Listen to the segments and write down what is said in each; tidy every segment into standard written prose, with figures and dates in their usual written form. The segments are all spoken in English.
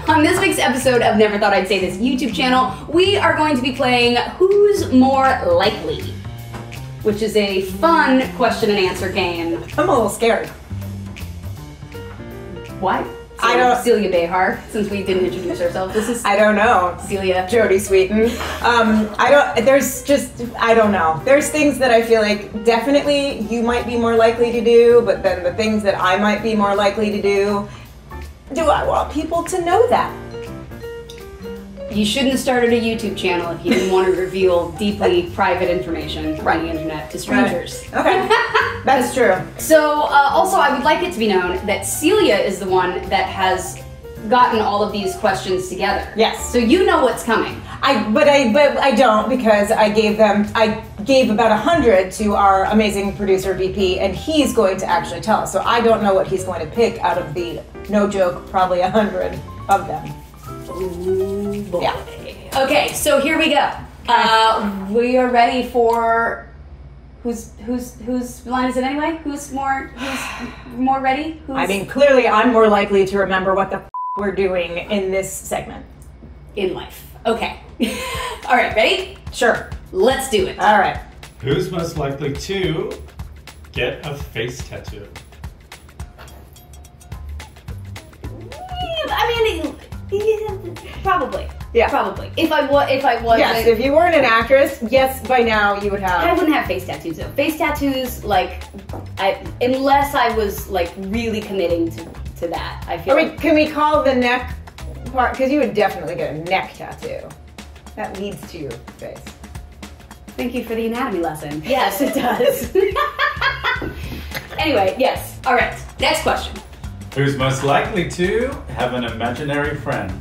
On this week's episode of Never Thought I'd Say This YouTube channel, we are going to be playing Who's More Likely, which is a fun question and answer game. I'm a little scared. What? I don't. Celia Behar, since we didn't introduce ourselves. This is I don't know. Celia. Jodie Sweeten. I don't know. There's things that I feel like definitely you might be more likely to do, but then the things that I might be more likely to do I want people to know that? You shouldn't have started a YouTube channel if you didn't want to reveal deeply private information on the internet to strangers. Right. Okay, that's true. So, also, I would like it to be known that Celia is the one that has gotten all of these questions together. Yes. So you know what's coming. But I don't, because I gave about 100 to our amazing producer VP, and he's going to actually tell us. So I don't know what he's going to pick out of the, no joke, probably 100 of them. Ooh, boy. Yeah. Okay, so here we go. We are ready for whose line is it anyway? Who's more ready? I mean, clearly I'm more likely to remember what the we're doing in this segment. In life. Okay. All right, ready? Sure. Let's do it. All right. Who's most likely to get a face tattoo? I mean, probably. Yeah. Probably. If I was. Yes, if you weren't an actress, yes, by now you would have. I wouldn't have face tattoos though. Face tattoos, like, unless I was like really committing to that. I feel. Can we call the neck part? Because you would definitely get a neck tattoo. That leads to your face. Thank you for the anatomy lesson. Yes, it does. Anyway, yes. All right. Next question. Who's most likely to have an imaginary friend?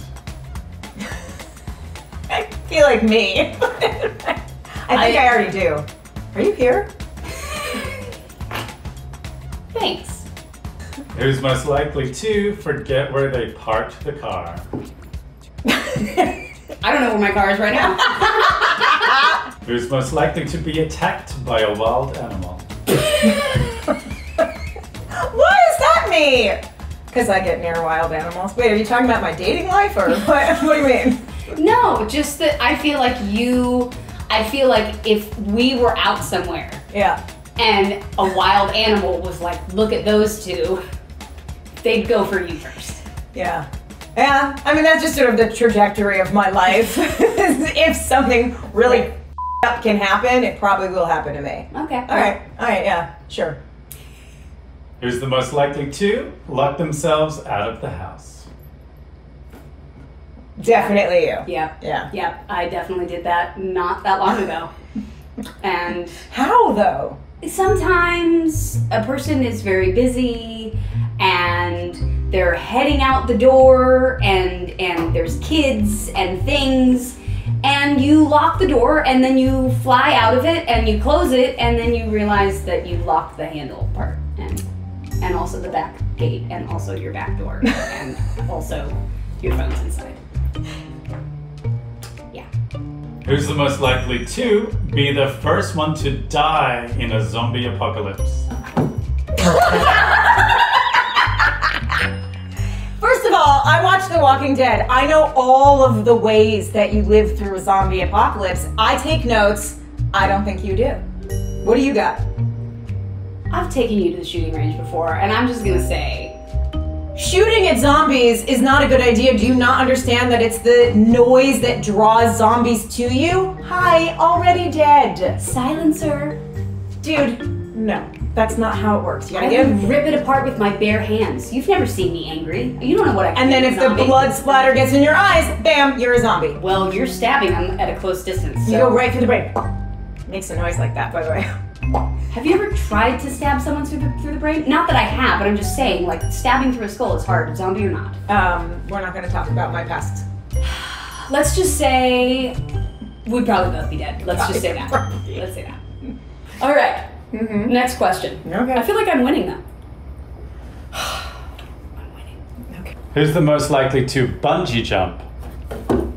I feel like me. I think I already do. Are you here? Thanks. Who's most likely to forget where they parked the car? I don't know where my car is right now. Who's most likely to be attacked by a wild animal? Why is that me? Because I get near wild animals. Wait, are you talking about my dating life or what? What do you mean? No, just that I feel like if we were out somewhere, yeah, and a wild animal was like, look at those two, they'd go for you first. Yeah. Yeah, I mean, that's just sort of the trajectory of my life. If something really up can happen, it probably will happen to me. Okay. All right, yeah, sure. Who's the most likely to lock themselves out of the house? Definitely you. Yep. Yeah. Yep. I definitely did that not that long ago. And how though? Sometimes a person is very busy and they're heading out the door and there's kids and things, and you lock the door and then you fly out of it and you close it and then you realize that you locked the handle part and also the back gate and also your back door and also your phone's inside. Yeah. Who's the most likely to be the first one to die in a zombie apocalypse? First of all, I watched The Walking Dead. I know all of the ways that you live through a zombie apocalypse. I take notes. I don't think you do. What do you got? I've taken you to the shooting range before, and I'm just gonna say, shooting at zombies is not a good idea. Do you not understand that it's the noise that draws zombies to you? Hi, already dead. Silencer. Dude, no. That's not how it works. You I can rip it apart with my bare hands. You've never seen me angry. You don't know what I can And then if the blood splatter gets in your eyes, bam, you're a zombie. Well, you're stabbing them at a close distance. So. You go right through the brain. Makes a noise like that, by the way. Have you ever tried to stab someone through the brain? Not that I have, but I'm just saying, like, stabbing through a skull is hard, zombie or not. We're not going to talk about my past. Let's just say we'd probably both be dead. Let's just say that. Let's say that. All right. Mm-hmm. Next question. Okay. I feel like I'm winning though. I'm winning. Okay. Who's the most likely to bungee jump?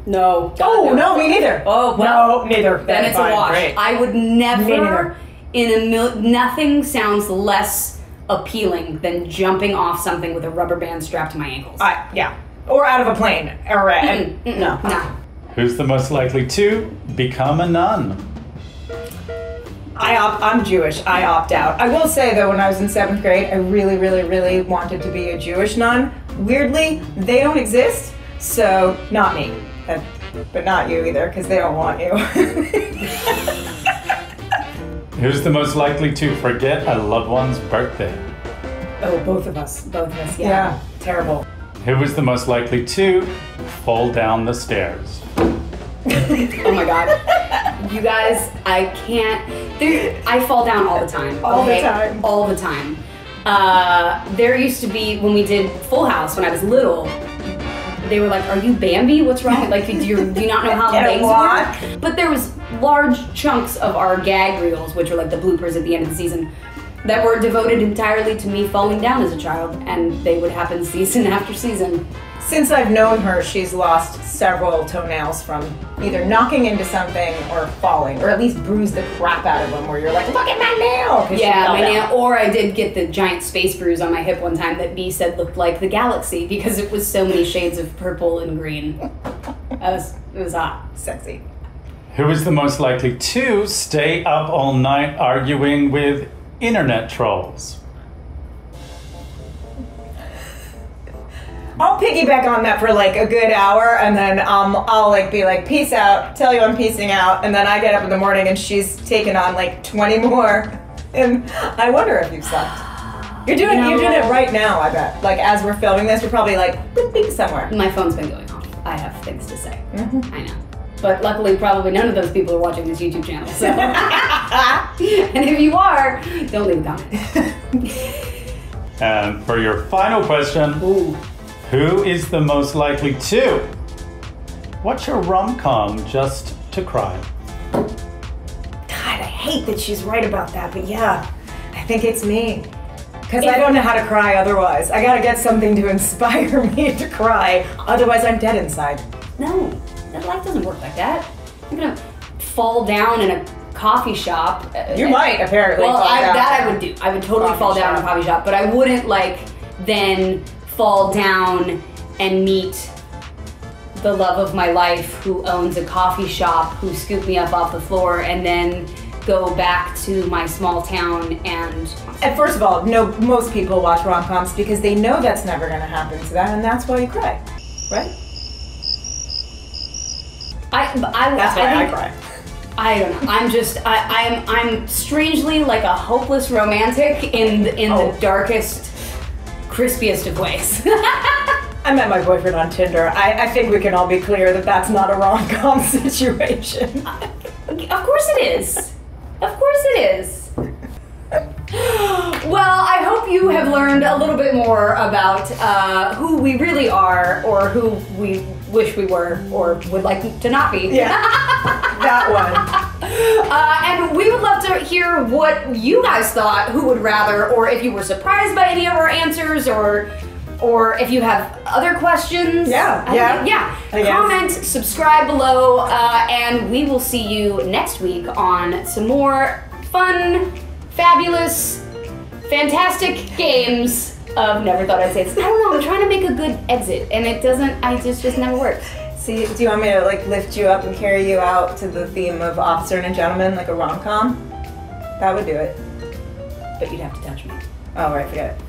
No. Oh, no, me neither. Oh, well, no, neither. Then it's a wash. Great. I would never, nothing sounds less appealing than jumping off something with a rubber band strapped to my ankles. Yeah. Or out of a plane. Or no. No. Who's the most likely to become a nun? I'm Jewish. I opt out. I will say though, when I was in 7th grade, I really, really, really wanted to be a Jewish nun. Weirdly, they don't exist, so not me. But not you either, because they don't want you. Who's the most likely to forget a loved one's birthday? Oh, both of us. Both of us. Yeah. Terrible. Who is the most likely to fall down the stairs? Oh my god. You guys, I can't. I fall down all the time. All the time. All the time. There used to be, when we did Full House when I was little, they were like, "Are you Bambi? What's wrong? Like, do you not know how the bangs work?" But there was large chunks of our gag reels, which are like the bloopers at the end of the season, that were devoted entirely to me falling down as a child, and they would happen season after season. Since I've known her, she's lost several toenails from either knocking into something or falling, or at least bruised the crap out of them, where you're like, "Look at my nail!" Yeah, my nail. Or I did get the giant space bruise on my hip one time that B said looked like the galaxy because it was so many shades of purple and green. It was hot. Sexy. Who is the most likely to stay up all night arguing with internet trolls? I'll piggyback on that for like a good hour, and then I'll like be like, "Peace out," tell you I'm peacing out, and then I get up in the morning and she's taken on like 20 more, and I wonder if you've slept. You're doing it right now, I bet. Like as we're filming this, you're probably like beep, beep, somewhere. My phone's been going off. I have things to say. I know. But luckily, probably none of those people are watching this YouTube channel. So. And if you are, don't leave a comment. And for your final question, Ooh. who is the most likely to watch a rom-com just to cry? God, I hate that she's right about that, but yeah, I think it's me. Because I don't know how to cry otherwise. I gotta get something to inspire me to cry, otherwise I'm dead inside. No, life doesn't work like that. I'm gonna fall down in a coffee shop. You might, apparently. Well, fall down. that I would do. I would totally fall down in a coffee shop, but I wouldn't like then fall down and meet the love of my life who owns a coffee shop who scooped me up off the floor and then go back to my small town and first of all, no, most people watch rom-coms because they know that's never gonna happen to them, and that's why you cry, right? That's why I cry. I don't know. I'm strangely like a hopeless romantic in the darkest, crispiest of ways. I met my boyfriend on Tinder. I think we can all be clear that that's not a rom-com situation. Of course it is. Of course it is. Well, I hope you have learned a little bit more about who we really are, or who we wish we were, or would like to not be. Yeah, that one. And we would love to hear what you guys thought, who would rather, or if you were surprised by any of our answers, or if you have other questions. Yeah. Comment, subscribe below, and we will see you next week on some more fun, fabulous, fantastic games of Never Thought I'd Say This. I don't know, I'm trying to make a good exit, and it doesn't, just never works. See, do you want me to like lift you up and carry you out to the theme of Officer and a Gentleman, like a rom-com? That would do it. But you'd have to touch me. Oh, right, forget it.